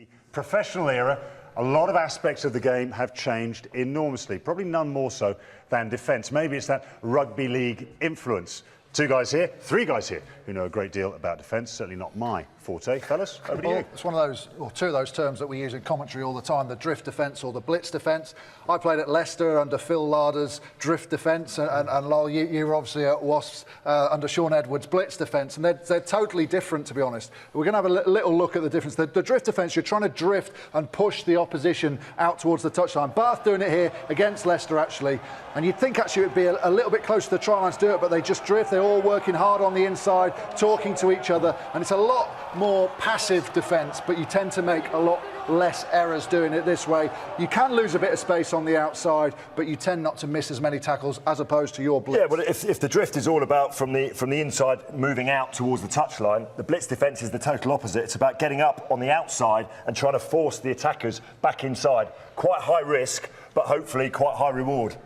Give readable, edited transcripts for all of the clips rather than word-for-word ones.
The professional era, a lot of aspects of the game have changed enormously, probably none more so than defence. Maybe it's that rugby league influence. Three guys here who know a great deal about defence, certainly not my forte. Fellas, over to you. It's one of those, or two of those terms that we use in commentary all the time, the drift defence or the blitz defence. I played at Leicester under Phil Larder's drift defence, and Lol, you were obviously at Wasps under Sean Edwards' blitz defence, and they're totally different, to be honest. We're going to have a little look at the difference. The drift defence, you're trying to drift and push the opposition out towards the touchline. Bath doing it here against Leicester, actually, and you'd think actually it would be a little bit closer to the try line to do it, but they just drift. They're all working hard on the inside, talking to each other, and it's a lot more passive defence, but you tend to make a lot less errors doing it this way. You can lose a bit of space on the outside, but you tend not to miss as many tackles as opposed to your blitz. Yeah, well, if the drift is all about from the inside moving out towards the touchline, the blitz defence is the total opposite. It's about getting up on the outside and trying to force the attackers back inside. Quite high risk, but hopefully quite high reward.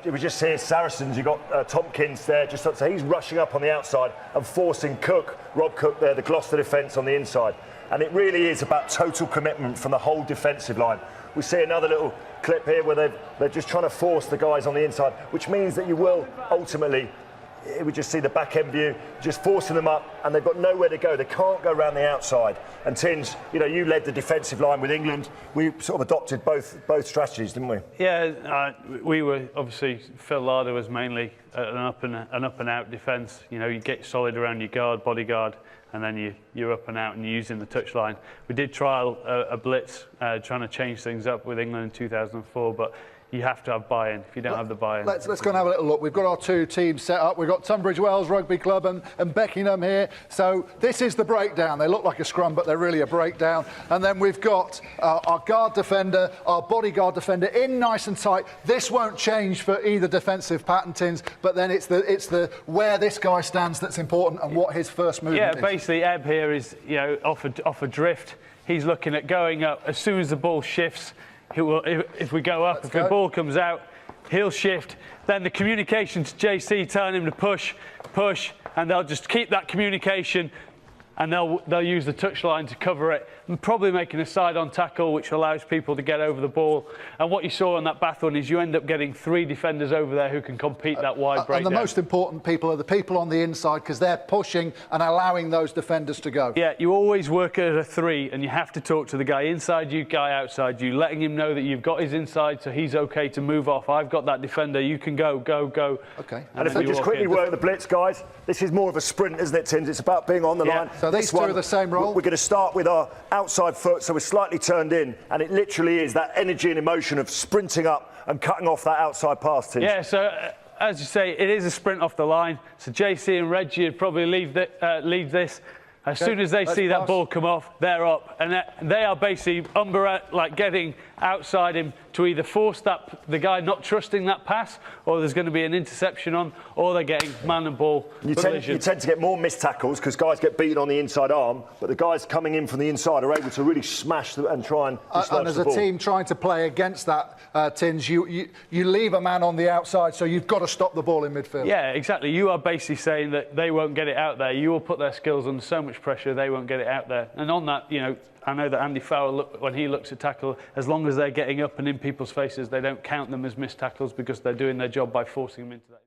It was just here, Saracens, you got Tompkins there, so he's rushing up on the outside and forcing Rob Cook there, the Gloucester defence on the inside. And it really is about total commitment from the whole defensive line. We see another little clip here where they're just trying to force the guys on the inside, which means that you will ultimately, we just see the back end view, just forcing them up, and they've got nowhere to go. They can't go around the outside. And Tins, you know, you led the defensive line with England. We sort of adopted both strategies, didn't we? Yeah, we were obviously, Phil Larder was mainly an up and out defence. You know, you get solid around your guard, bodyguard, and then you're up and out and you're using the touchline. We did trial a blitz, trying to change things up with England in 2004, but you have to have buy-in. If you don't have the buy-in, let's go and have a little look. We've got our two teams set up. We've got Tunbridge Wells Rugby Club and Beckenham here. So this is the breakdown. They look like a scrum, but they're really a breakdown. And then we've got our guard defender, our bodyguard defender in nice and tight. This won't change for either defensive pattern, Tins, but then it's the where this guy stands that's important and what his first movement is. Yeah, basically Ebb here is, you know, off a drift. He's looking at going up as soon as the ball shifts. If we go up, if the ball comes out, he'll shift. Then the communication to JC telling him to push, and they'll just keep that communication, and they'll use the touchline to cover it, and probably making a side-on tackle, which allows people to get over the ball. And what you saw on that Bath one is you end up getting three defenders over there who can compete that wide breakdown. And the most important people are the people on the inside, because they're pushing and allowing those defenders to go. Yeah, you always work at a three, and you have to talk to the guy inside you, guy outside you, letting him know that you've got his inside, so he's okay to move off. I've got that defender, you can go. Okay. And if we just quickly work the blitz, guys, this is more of a sprint, isn't it, Tins? It's about being on the line. So these two are the same role? We're going to start with our outside foot, so we're slightly turned in, and it literally is that energy and emotion of sprinting up and cutting off that outside pass, Tins. Yeah, so as you say, it is a sprint off the line. So JC and Reggie would probably lead this. As soon as they see that ball come off, they're up, and they are basically getting outside him to either force the guy not trusting that pass, or there's going to be an interception on, or they're getting man and ball collision. You tend to get more missed tackles because guys get beaten on the inside arm, but the guys coming in from the inside are able to really smash and try and dislodge the ball. And as a team trying to play against that, Tins, you leave a man on the outside, so you've got to stop the ball in midfield. Yeah, exactly. You are basically saying that they won't get it out there. You will put their skills under so much pressure, they won't get it out there. And on that, you know, I know that Andy Farrell, when he looks at tackle, as long as they're getting up and in people's faces, they don't count them as missed tackles because they're doing their job by forcing them into that.